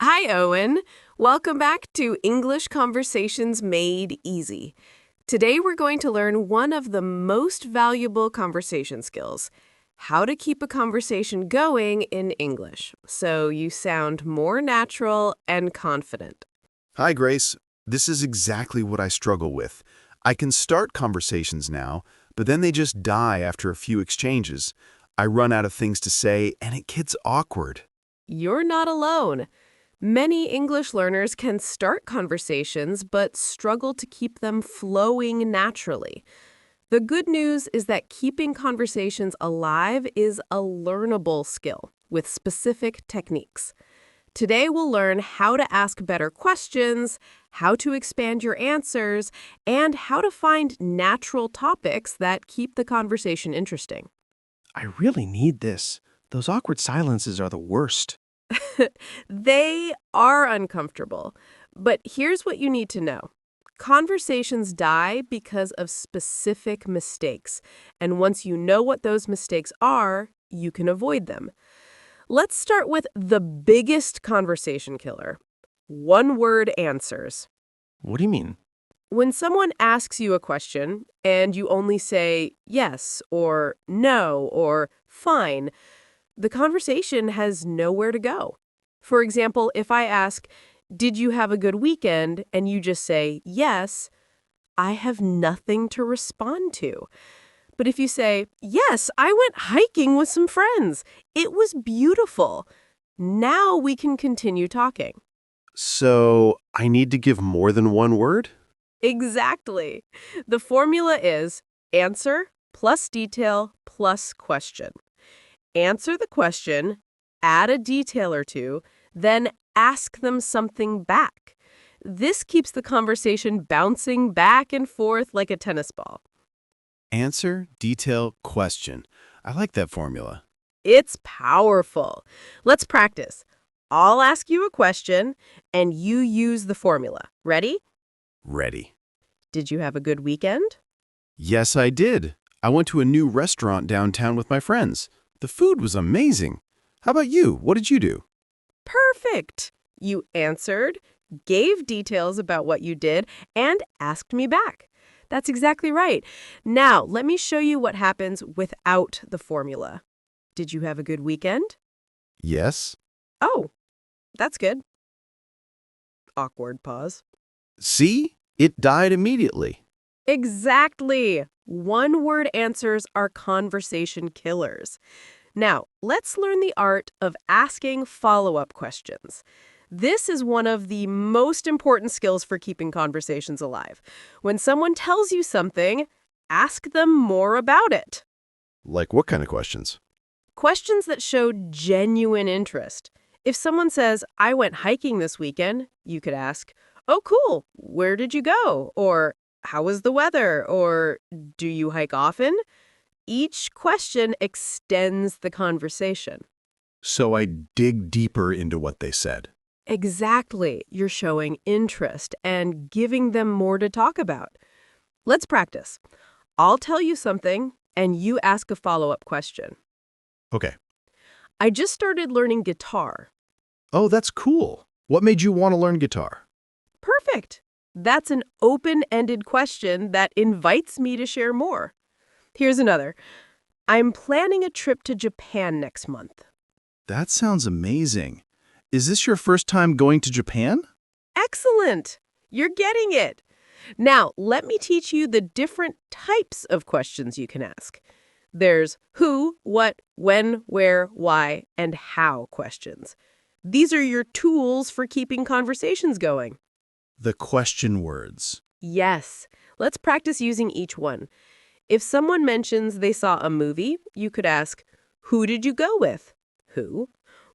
Hi, Owen. Welcome back to English Conversations Made Easy. Today we're going to learn one of the most valuable conversation skills, how to keep a conversation going in English so you sound more natural and confident. Hi, Grace. This is exactly what I struggle with. I can start conversations now, but then they just die after a few exchanges. I run out of things to say, and it gets awkward. You're not alone. Many English learners can start conversations but struggle to keep them flowing naturally. The good news is that keeping conversations alive is a learnable skill with specific techniques. Today we'll learn how to ask better questions, how to expand your answers, and how to find natural topics that keep the conversation interesting. I really need this. Those awkward silences are the worst. They are uncomfortable, but here's what you need to know. Conversations die because of specific mistakes, and once you know what those mistakes are, you can avoid them. Let's start with the biggest conversation killer. One-word answers. What do you mean? When someone asks you a question and you only say yes or no or fine, the conversation has nowhere to go. For example, if I ask, "Did you have a good weekend?" and you just say yes, I have nothing to respond to. But if you say, "Yes, I went hiking with some friends. It was beautiful," now we can continue talking. So, I need to give more than one word? Exactly. The formula is answer plus detail plus question. Answer the question, add a detail or two, then ask them something back. This keeps the conversation bouncing back and forth like a tennis ball. Answer, detail, question. I like that formula. It's powerful. Let's practice. I'll ask you a question, and you use the formula. Ready? Ready. Did you have a good weekend? Yes, I did. I went to a new restaurant downtown with my friends. The food was amazing. How about you? What did you do? Perfect. You answered, gave details about what you did, and asked me back. That's exactly right. Now, let me show you what happens without the formula. Did you have a good weekend? Yes. Oh, that's good. Awkward pause. See? It died immediately. Exactly. One-word answers are conversation killers. Now, let's learn the art of asking follow-up questions. This is one of the most important skills for keeping conversations alive. When someone tells you something, ask them more about it. Like what kind of questions? Questions that show genuine interest. If someone says, "I went hiking this weekend," you could ask, "Oh, cool. Where did you go?" Or, "How was the weather?" Or, "Do you hike often?" Each question extends the conversation. So I dig deeper into what they said. Exactly. You're showing interest and giving them more to talk about. Let's practice. I'll tell you something, and you ask a follow-up question. Okay. I just started learning guitar. Oh, that's cool. What made you want to learn guitar? Perfect. That's an open-ended question that invites me to share more. Here's another. I'm planning a trip to Japan next month. That sounds amazing. Is this your first time going to Japan? Excellent. You're getting it. Now, let me teach you the different types of questions you can ask. There's who, what, when, where, why, and how questions. These are your tools for keeping conversations going. The question words. Yes. Let's practice using each one. If someone mentions they saw a movie, you could ask, "Who did you go with?" Who?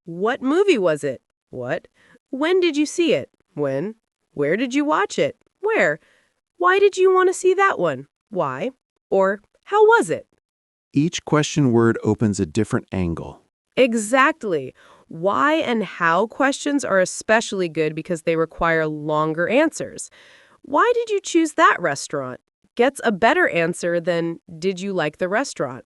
"What movie was it?" What? "When did you see it?" When? "Where did you watch it?" Where? "Why did you want to see that one?" Why? Or, "How was it?" Each question word opens a different angle. Exactly. Why and how questions are especially good because they require longer answers. Why did you choose that restaurant? Gets a better answer than did you like the restaurant?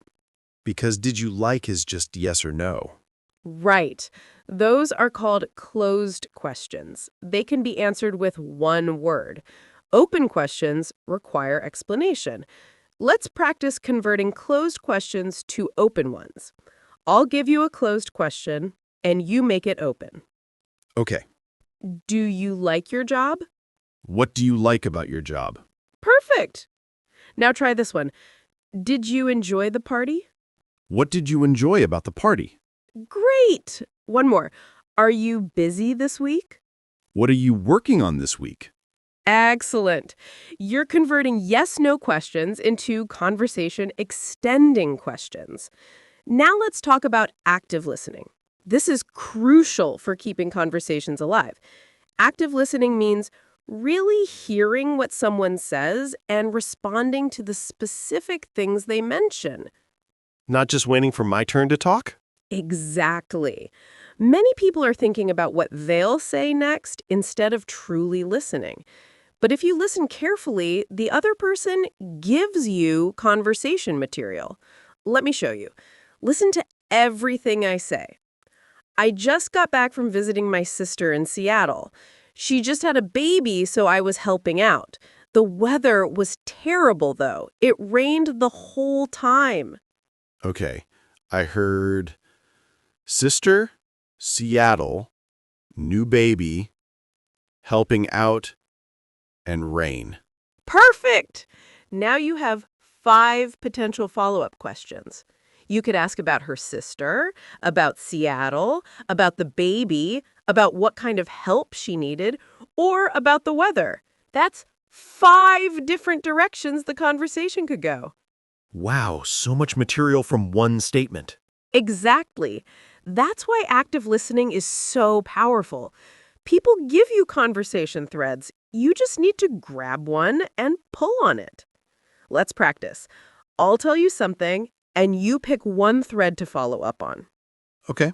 Because did you like is just yes or no. Right. Those are called closed questions. They can be answered with one word. Open questions require explanation. Let's practice converting closed questions to open ones. I'll give you a closed question, and you make it open. Okay. Do you like your job? What do you like about your job? Perfect. Now try this one. Did you enjoy the party? What did you enjoy about the party? Great. One more. Are you busy this week? What are you working on this week? Excellent. You're converting yes-no questions into conversation extending questions. Now let's talk about active listening. This is crucial for keeping conversations alive. Active listening means really hearing what someone says and responding to the specific things they mention. Not just waiting for my turn to talk? Exactly. Many people are thinking about what they'll say next instead of truly listening. But if you listen carefully, the other person gives you conversation material. Let me show you. Listen to everything I say. I just got back from visiting my sister in Seattle. She just had a baby, so I was helping out. The weather was terrible, though. It rained the whole time. Okay. I heard sister, Seattle, new baby, helping out, and rain. Perfect! Now you have 5 potential follow-up questions. You could ask about her sister, about Seattle, about the baby, about what kind of help she needed, or about the weather. That's 5 different directions the conversation could go. Wow, so much material from one statement. Exactly. That's why active listening is so powerful. People give you conversation threads. You just need to grab one and pull on it. Let's practice. I'll tell you something, and you pick one thread to follow up on. Okay.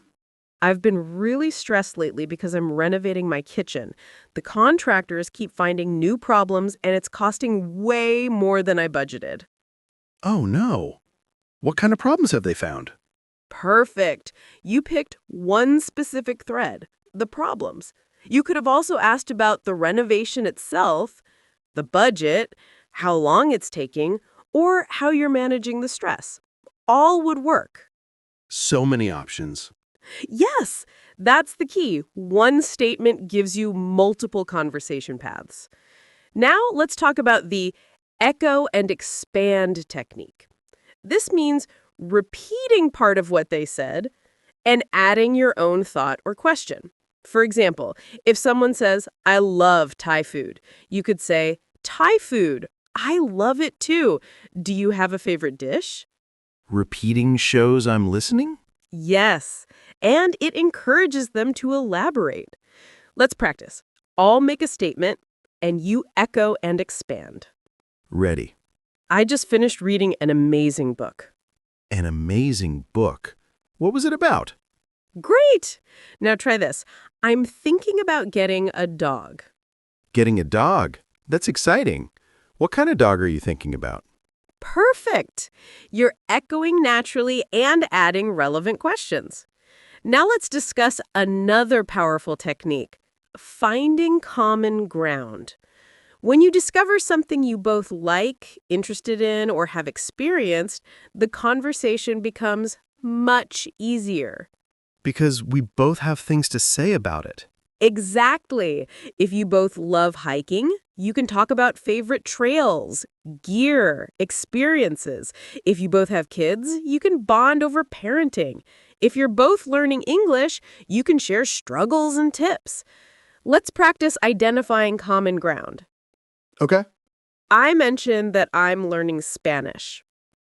I've been really stressed lately because I'm renovating my kitchen. The contractors keep finding new problems, and it's costing way more than I budgeted. Oh, no. What kind of problems have they found? Perfect. You picked one specific thread, the problems. You could have also asked about the renovation itself, the budget, how long it's taking, or how you're managing the stress. All would work. So many options. Yes, that's the key. One statement gives you multiple conversation paths. Now let's talk about the echo and expand technique. This means repeating part of what they said and adding your own thought or question. For example, if someone says, I love Thai food, you could say, Thai food, I love it too. Do you have a favorite dish? Repeating shows I'm listening? Yes, and it encourages them to elaborate. Let's practice. I'll make a statement, and you echo and expand. Ready. I just finished reading an amazing book. An amazing book. What was it about? Great! Now try this. I'm thinking about getting a dog. Getting a dog. That's exciting. What kind of dog are you thinking about? Perfect! You're echoing naturally and adding relevant questions. Now let's discuss another powerful technique, finding common ground. When you discover something you both like, interested in, or have experienced, the conversation becomes much easier. Because we both have things to say about it. Exactly. If you both love hiking, you can talk about favorite trails, gear, experiences. If you both have kids, you can bond over parenting. If you're both learning English, you can share struggles and tips. Let's practice identifying common ground. Okay. I mentioned that I'm learning Spanish.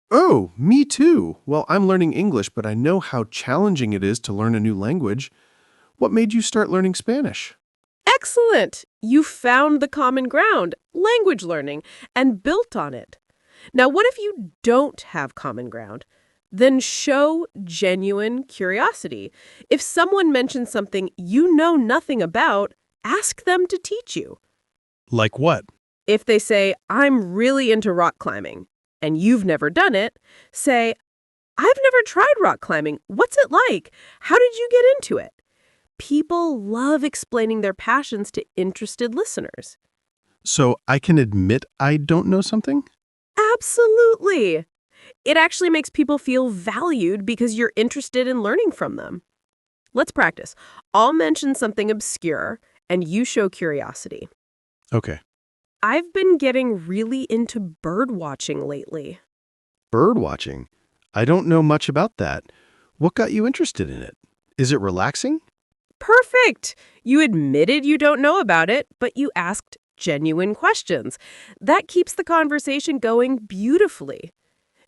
Oh, me too. Well, I'm learning English, but I know how challenging it is to learn a new language. What made you start learning Spanish? Excellent! You found the common ground, language learning, and built on it. Now, what if you don't have common ground? Then show genuine curiosity. If someone mentions something you know nothing about, ask them to teach you. Like what? If they say, I'm really into rock climbing, and you've never done it, say, I've never tried rock climbing. What's it like? How did you get into it? People love explaining their passions to interested listeners. So I can admit I don't know something? Absolutely. It actually makes people feel valued because you're interested in learning from them. Let's practice. I'll mention something obscure, and you show curiosity. Okay. I've been getting really into bird watching lately. Bird watching? I don't know much about that. What got you interested in it? Is it relaxing? Perfect! You admitted you don't know about it, but you asked genuine questions. That keeps the conversation going beautifully.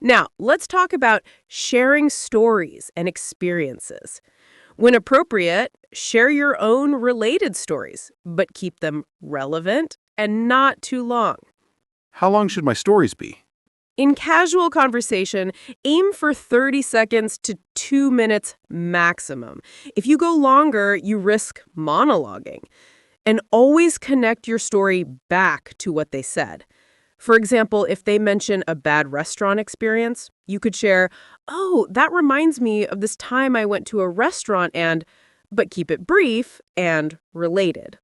Now, let's talk about sharing stories and experiences. When appropriate, share your own related stories, but keep them relevant and not too long. How long should my stories be? In casual conversation, aim for 30 seconds to 2 minutes maximum. If you go longer, you risk monologuing. And always connect your story back to what they said. For example, if they mention a bad restaurant experience, you could share, "Oh, that reminds me of this time I went to a restaurant and," but keep it brief and related.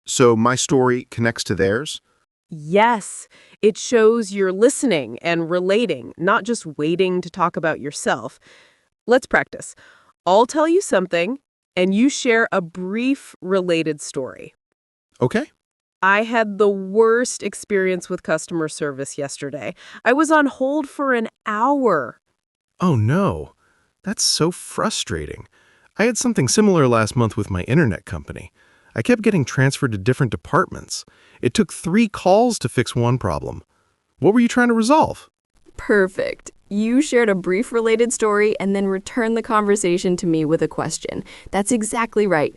So my story connects to theirs? Yes, it shows you're listening and relating, not just waiting to talk about yourself. Let's practice. I'll tell you something, and you share a brief related story. Okay. I had the worst experience with customer service yesterday. I was on hold for an hour. Oh no. That's so frustrating. I had something similar last month with my internet company. I kept getting transferred to different departments. It took 3 calls to fix one problem. What were you trying to resolve? Perfect. You shared a brief related story and then returned the conversation to me with a question. That's exactly right.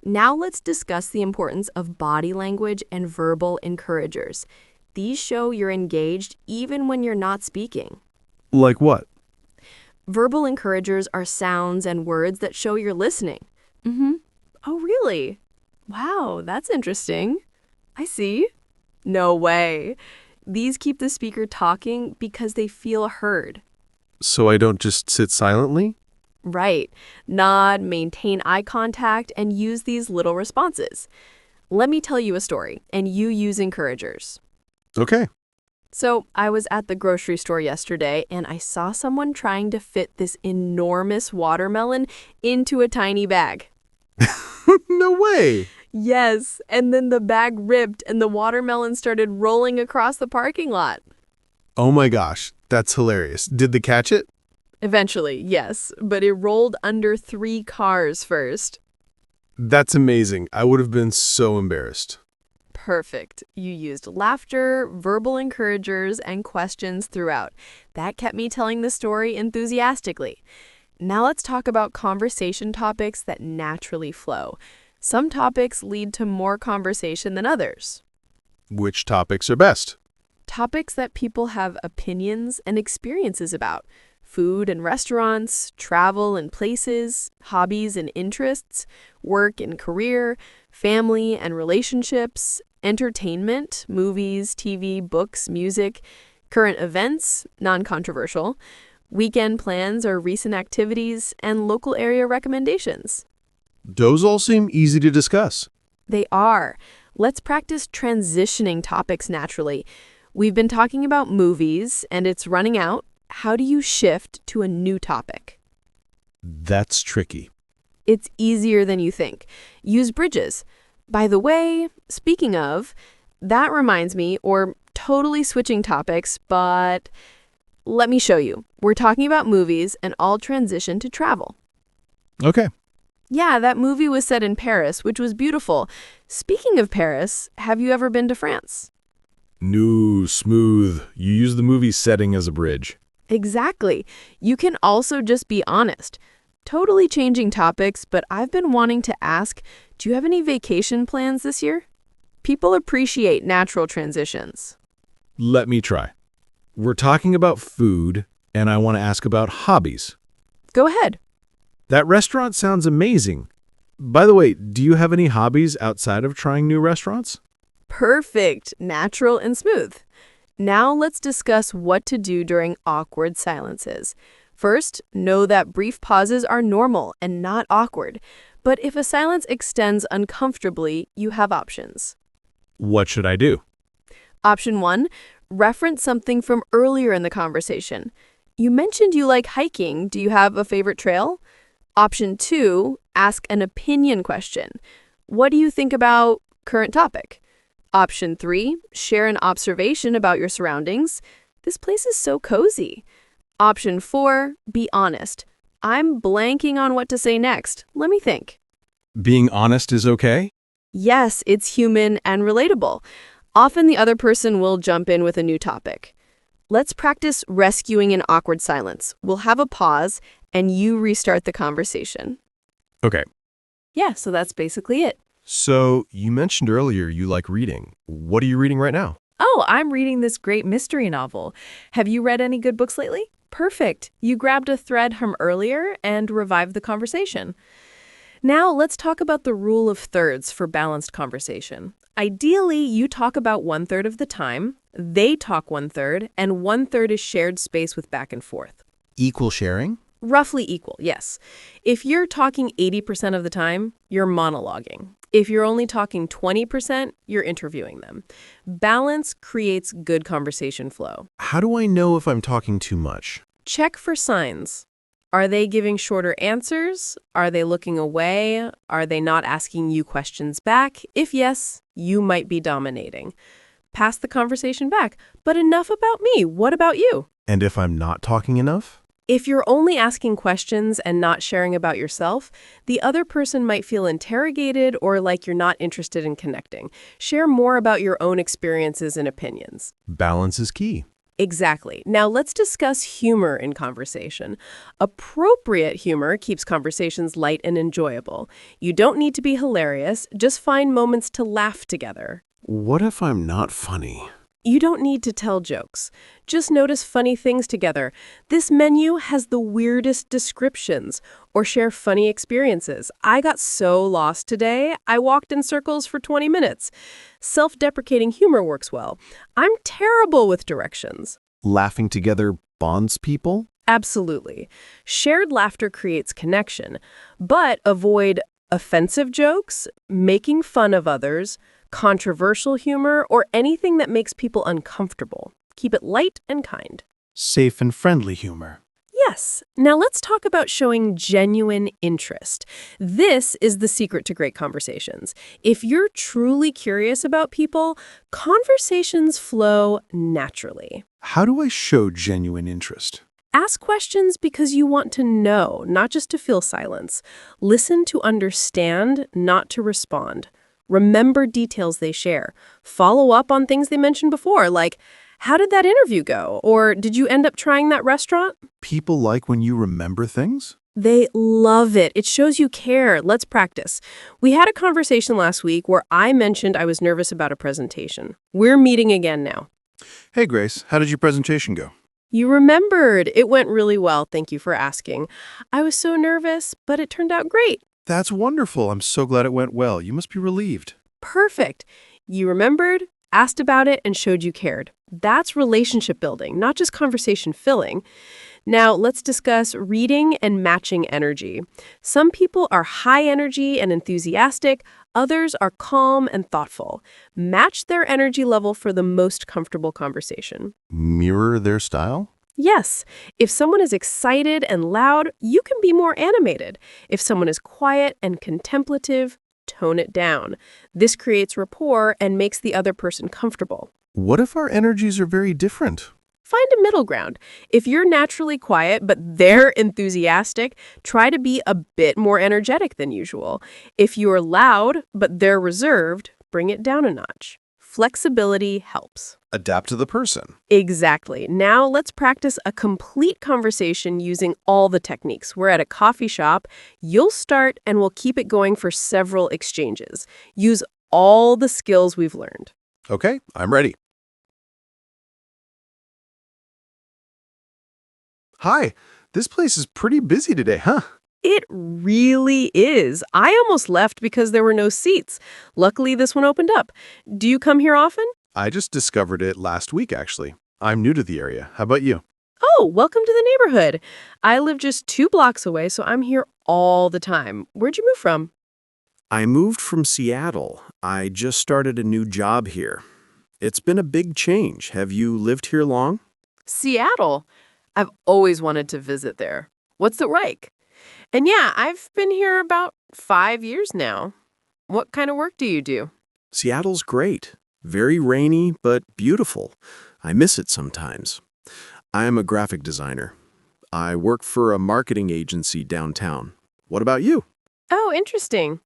Now let's discuss the importance of body language and verbal encouragers. These show you're engaged even when you're not speaking. Like what? Verbal encouragers are sounds and words that show you're listening. Oh, really? Wow, that's interesting. I see. No way. These keep the speaker talking because they feel heard. So I don't just sit silently? Right. Nod, maintain eye contact, and use these little responses. Let me tell you a story, and you use encouragers. Okay. So I was at the grocery store yesterday, and I saw someone trying to fit this enormous watermelon into a tiny bag. No way. Yes, and then the bag ripped and the watermelon started rolling across the parking lot. Oh my gosh, that's hilarious. Did they catch it? Eventually, yes, but it rolled under 3 cars first. That's amazing. I would have been so embarrassed. Perfect. You used laughter, verbal encouragers, and questions throughout. That kept me telling the story enthusiastically. Now let's talk about conversation topics that naturally flow. Some topics lead to more conversation than others. Which topics are best? Topics that people have opinions and experiences about. Food and restaurants, travel and places, hobbies and interests, work and career, family and relationships, entertainment, movies, TV, books, music, current events, non-controversial, weekend plans or recent activities, and local area recommendations. Those all seem easy to discuss. They are. Let's practice transitioning topics naturally. We've been talking about movies, and it's running out. How do you shift to a new topic? That's tricky. It's easier than you think. Use bridges. By the way, speaking of, that reminds me, or totally switching topics, but let me show you. We're talking about movies, and I'll transition to travel. Okay. Yeah, that movie was set in Paris, which was beautiful. Speaking of Paris, have you ever been to France? No, smooth. You use the movie setting as a bridge. Exactly. You can also just be honest. Totally changing topics, but I've been wanting to ask, do you have any vacation plans this year? People appreciate natural transitions. Let me try. We're talking about food, and I want to ask about hobbies. Go ahead. That restaurant sounds amazing. By the way, do you have any hobbies outside of trying new restaurants? Perfect. Natural and smooth. Now let's discuss what to do during awkward silences. First, know that brief pauses are normal and not awkward. But if a silence extends uncomfortably, you have options. What should I do? Option 1, reference something from earlier in the conversation. You mentioned you like hiking. Do you have a favorite trail? Option 2, ask an opinion question. What do you think about current topic? Option 3, share an observation about your surroundings. This place is so cozy. Option 4, be honest. I'm blanking on what to say next. Let me think. Being honest is okay? Yes, it's human and relatable. Often the other person will jump in with a new topic. Let's practice rescuing an awkward silence. We'll have a pause, and you restart the conversation. Okay. Yeah, so that's basically it. So, you mentioned earlier you like reading. What are you reading right now? Oh, I'm reading this great mystery novel. Have you read any good books lately? Perfect. You grabbed a thread from earlier and revived the conversation. Now, let's talk about the rule of thirds for balanced conversation. Ideally, you talk about 1/3 of the time, they talk 1/3, and 1/3 is shared space with back and forth. Equal sharing? Roughly equal, yes. If you're talking 80% of the time, you're monologuing. If you're only talking 20%, you're interviewing them. Balance creates good conversation flow. How do I know if I'm talking too much? Check for signs. Are they giving shorter answers? Are they looking away? Are they not asking you questions back? If yes, you might be dominating. Pass the conversation back. But enough about me. What about you? And if I'm not talking enough? If you're only asking questions and not sharing about yourself, the other person might feel interrogated or like you're not interested in connecting. Share more about your own experiences and opinions. Balance is key. Exactly. Now let's discuss humor in conversation. Appropriate humor keeps conversations light and enjoyable. You don't need to be hilarious, just find moments to laugh together. What if I'm not funny? You don't need to tell jokes. Just notice funny things together. This menu has the weirdest descriptions, or share funny experiences. I got so lost today, I walked in circles for 20 minutes. Self-deprecating humor works well. I'm terrible with directions. Laughing together bonds people? Absolutely. Shared laughter creates connection, but avoid offensive jokes, making fun of others, controversial humor, or anything that makes people uncomfortable. Keep it light and kind. Safe and friendly humor. Yes. Now let's talk about showing genuine interest. This is the secret to great conversations. If you're truly curious about people, conversations flow naturally. How do I show genuine interest? Ask questions because you want to know, not just to feel silence. Listen to understand, not to respond. Remember details they share. Follow up on things they mentioned before, like, how did that interview go? Or did you end up trying that restaurant? People like when you remember things? They love it. It shows you care. Let's practice. We had a conversation last week where I mentioned I was nervous about a presentation. We're meeting again now. Hey, Grace, how did your presentation go? You remembered. It went really well. Thank you for asking. I was so nervous, but it turned out great. That's wonderful. I'm so glad it went well. You must be relieved. Perfect. You remembered, asked about it, and showed you cared. That's relationship building, not just conversation filling. Now, let's discuss reading and matching energy. Some people are high energy and enthusiastic. Others are calm and thoughtful. Match their energy level for the most comfortable conversation. Mirror their style? Yes. If someone is excited and loud, you can be more animated. If someone is quiet and contemplative, tone it down. This creates rapport and makes the other person comfortable. What if our energies are very different? Find a middle ground. If you're naturally quiet but they're enthusiastic, try to be a bit more energetic than usual. If you're loud but they're reserved, bring it down a notch. Flexibility helps. Adapt to the person. Exactly. Now let's practice a complete conversation using all the techniques. We're at a coffee shop. You'll start and we'll keep it going for several exchanges. Use all the skills we've learned. Okay, I'm ready. Hi, this place is pretty busy today, huh? It really is. I almost left because there were no seats. Luckily, this one opened up. Do you come here often? I just discovered it last week, actually. I'm new to the area. How about you? Oh, welcome to the neighborhood. I live just 2 blocks away, so I'm here all the time. Where'd you move from? I moved from Seattle. I just started a new job here. It's been a big change. Have you lived here long? Seattle. I've always wanted to visit there. What's it like? And yeah, I've been here about 5 years now. What kind of work do you do? Seattle's great. Very rainy, but beautiful. I miss it sometimes. I am a graphic designer. I work for a marketing agency downtown. What about you? Oh, interesting.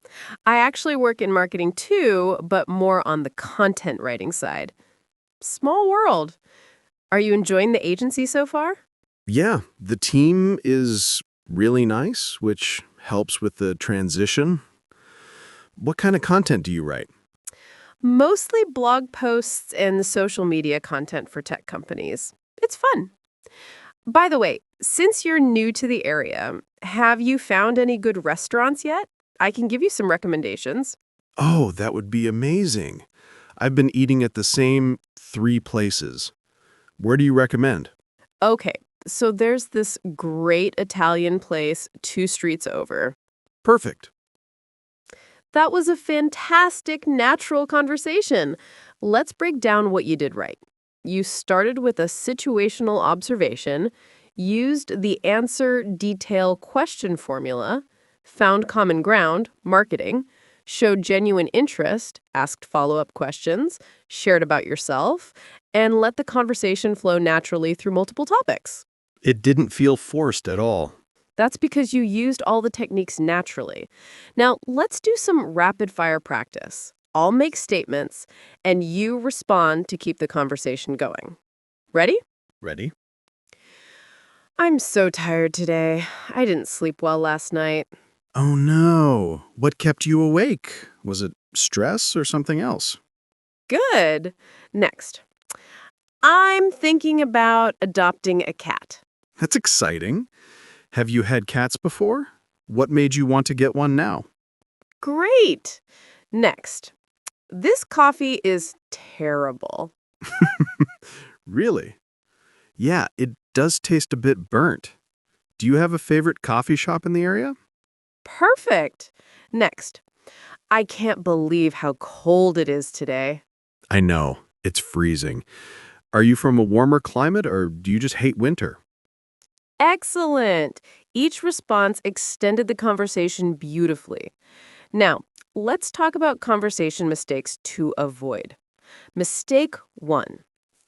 I actually work in marketing too, but more on the content writing side. Small world. Are you enjoying the agency so far? Yeah, the team is really nice, which helps with the transition. What kind of content do you write? Mostly blog posts and social media content for tech companies. It's fun. By the way, since you're new to the area, have you found any good restaurants yet? I can give you some recommendations. Oh, that would be amazing. I've been eating at the same 3 places. Where do you recommend? Okay, so there's this great Italian place 2 streets over. Perfect. That was a fantastic, natural conversation. Let's break down what you did right. You started with a situational observation, used the answer detail question formula, found common ground, marketing, showed genuine interest, asked follow-up questions, shared about yourself, and let the conversation flow naturally through multiple topics. It didn't feel forced at all. That's because you used all the techniques naturally. Now, let's do some rapid-fire practice. I'll make statements, and you respond to keep the conversation going. Ready? Ready? I'm so tired today. I didn't sleep well last night. Oh no. What kept you awake? Was it stress or something else? Good. Next. I'm thinking about adopting a cat. That's exciting. Have you had cats before? What made you want to get one now? Great. Next. This coffee is terrible. Really? Yeah, it does taste a bit burnt. Do you have a favorite coffee shop in the area? Perfect. Next. I can't believe how cold it is today. I know. It's freezing. Are you from a warmer climate or do you just hate winter? Excellent. Each response extended the conversation beautifully. Now, let's talk about conversation mistakes to avoid. Mistake 1.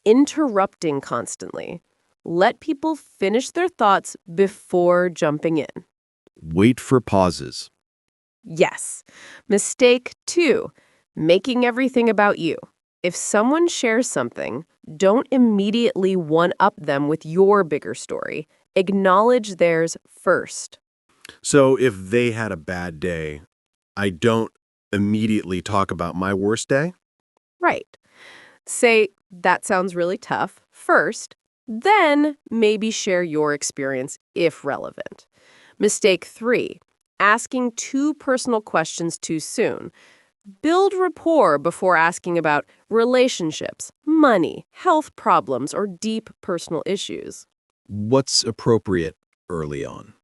Interrupting constantly. Let people finish their thoughts before jumping in. Wait for pauses. Yes. Mistake 2. Making everything about you. If someone shares something, don't immediately one-up them with your bigger story. Acknowledge theirs first. So if they had a bad day, I don't immediately talk about my worst day? Right. Say, that sounds really tough, first, then maybe share your experience if relevant. Mistake 3. Asking too personal questions too soon. Build rapport before asking about relationships, money, health problems, or deep personal issues. What's appropriate early on?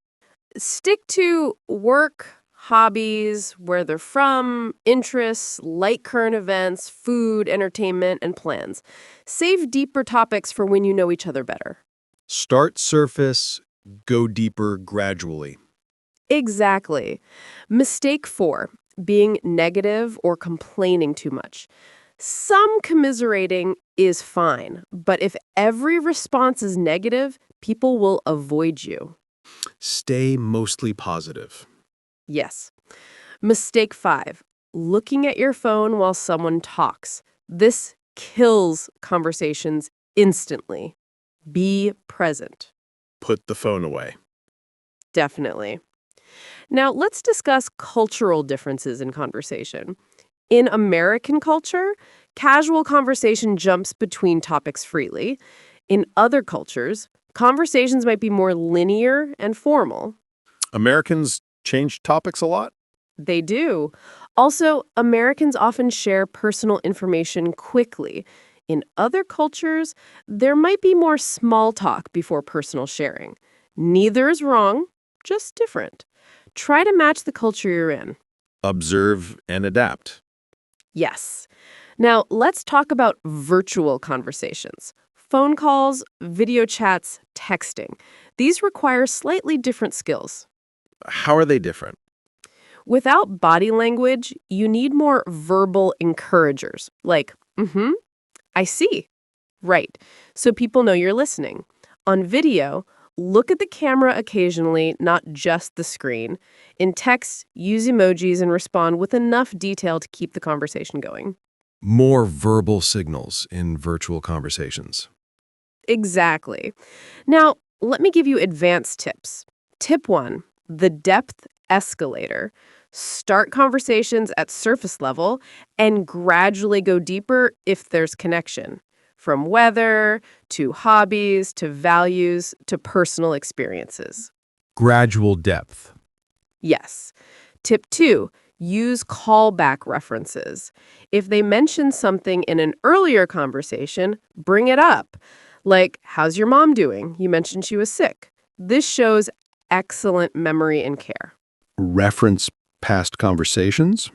Stick to work, hobbies, where they're from, interests, light current events, food, entertainment, and plans. Save deeper topics for when you know each other better. Start surface, go deeper gradually. Exactly. Mistake 4, being negative or complaining too much. Some commiserating is fine, but if every response is negative, people will avoid you. Stay mostly positive. Yes. Mistake 5, looking at your phone while someone talks. This kills conversations instantly. Be present. Put the phone away. Definitely. Now, let's discuss cultural differences in conversation. In American culture, casual conversation jumps between topics freely. In other cultures, conversations might be more linear and formal. Americans change topics a lot? They do. Also, Americans often share personal information quickly. In other cultures, there might be more small talk before personal sharing. Neither is wrong, just different. Try to match the culture you're in. Observe and adapt. Yes. Now, let's talk about virtual conversations. Phone calls, video chats, texting. These require slightly different skills. How are they different? Without body language, you need more verbal encouragers, like, I see. Right. So people know you're listening. On video, look at the camera occasionally, not just the screen. In text, use emojis and respond with enough detail to keep the conversation going. More verbal signals in virtual conversations. Exactly. Now, let me give you advanced tips. Tip 1, the depth escalator. Start conversations at surface level and gradually go deeper if there's connection. From weather, to hobbies, to values, to personal experiences. Gradual depth. Yes. Tip 2, use callback references. If they mention something in an earlier conversation, bring it up. Like, how's your mom doing? You mentioned she was sick. This shows excellent memory and care. Reference past conversations?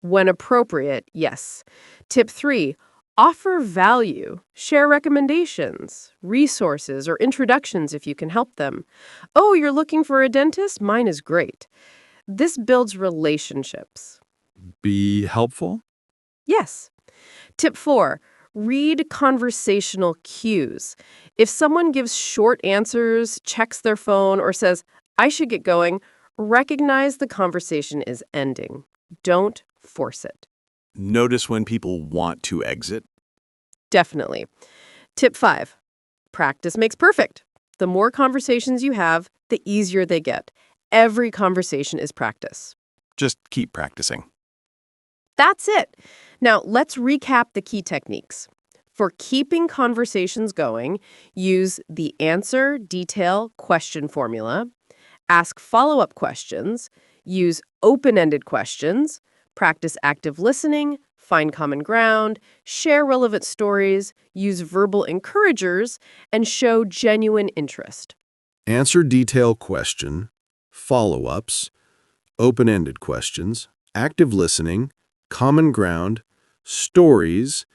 When appropriate, yes. Tip 3, offer value. Share recommendations, resources, or introductions if you can help them. Oh, you're looking for a dentist? Mine is great. This builds relationships. Be helpful. Yes. Tip 4, read conversational cues. If someone gives short answers, checks their phone, or says, I should get going, recognize the conversation is ending. Don't force it. Notice when people want to exit. Definitely. Tip 5, practice makes perfect. The more conversations you have, the easier they get. Every conversation is practice. Just keep practicing. That's it. Now, let's recap the key techniques. For keeping conversations going, use the answer, detail, question formula. Ask follow-up questions. Use open-ended questions. Practice active listening. Find common ground. Share relevant stories. Use verbal encouragers. And show genuine interest. Answer detail question, follow-ups, open-ended questions, active listening, common ground, stories,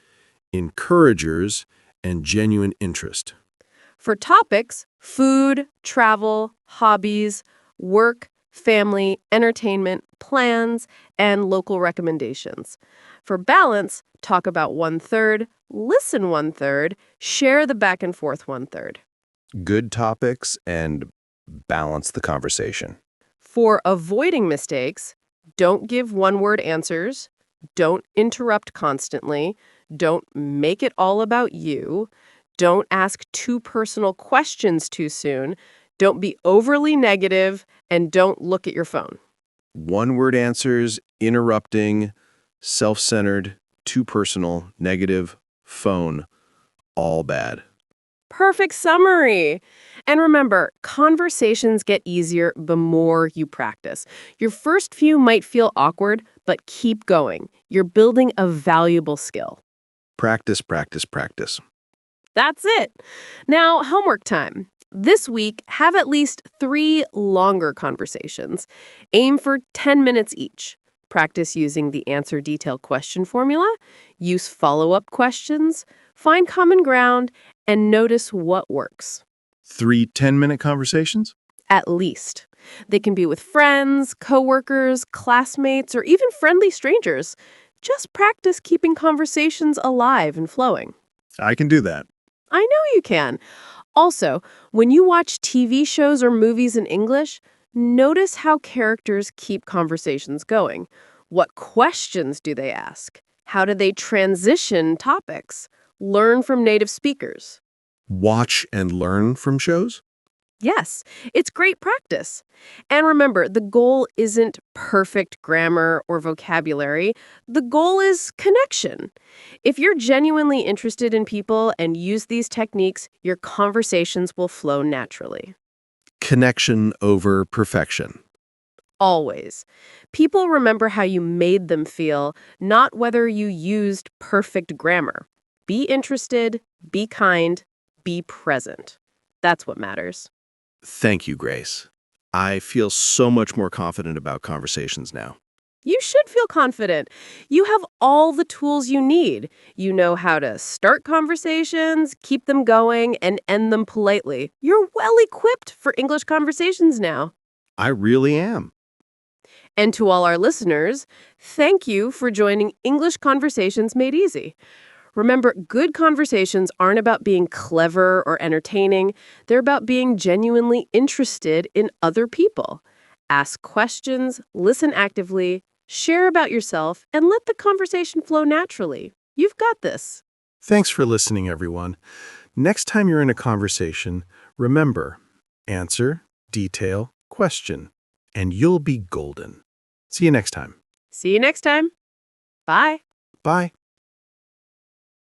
encouragers, and genuine interest. For topics, food, travel, hobbies, work, family, entertainment, plans, and local recommendations. For balance, talk about 1/3, listen 1/3, share the back and forth 1/3. Good topics and balance the conversation. For avoiding mistakes, don't give one-word answers, don't interrupt constantly, don't make it all about you, don't ask too personal questions too soon, don't be overly negative, and don't look at your phone. One-word answers, interrupting, self-centered, too personal, negative, phone, all bad. Perfect summary. And remember, conversations get easier the more you practice. Your first few might feel awkward, but keep going. You're building a valuable skill. Practice, practice, practice. That's it. Now, homework time. This week, have at least 3 longer conversations. Aim for 10 minutes each. Practice using the answer detail question formula, use follow-up questions, find common ground, and notice what works. 3 10-minute conversations? At least. They can be with friends, coworkers, classmates, or even friendly strangers. Just practice keeping conversations alive and flowing. I can do that. I know you can. Also, when you watch TV shows or movies in English, notice how characters keep conversations going. What questions do they ask? How do they transition topics? Learn from native speakers. Watch and learn from shows? Yes, it's great practice. And remember, the goal isn't perfect grammar or vocabulary. The goal is connection. If you're genuinely interested in people and use these techniques, your conversations will flow naturally. Connection over perfection. Always. People remember how you made them feel, not whether you used perfect grammar. Be interested, be kind, be present. That's what matters. Thank you, Grace. I feel so much more confident about conversations now. You should feel confident. You have all the tools you need. You know how to start conversations, keep them going, and end them politely. You're well equipped for English conversations now. I really am. And to all our listeners, thank you for joining English Conversations Made Easy. Remember, good conversations aren't about being clever or entertaining. They're about being genuinely interested in other people. Ask questions, listen actively, share about yourself, and let the conversation flow naturally. You've got this. Thanks for listening, everyone. Next time you're in a conversation, remember, answer, detail, question, and you'll be golden. See you next time. See you next time. Bye. Bye.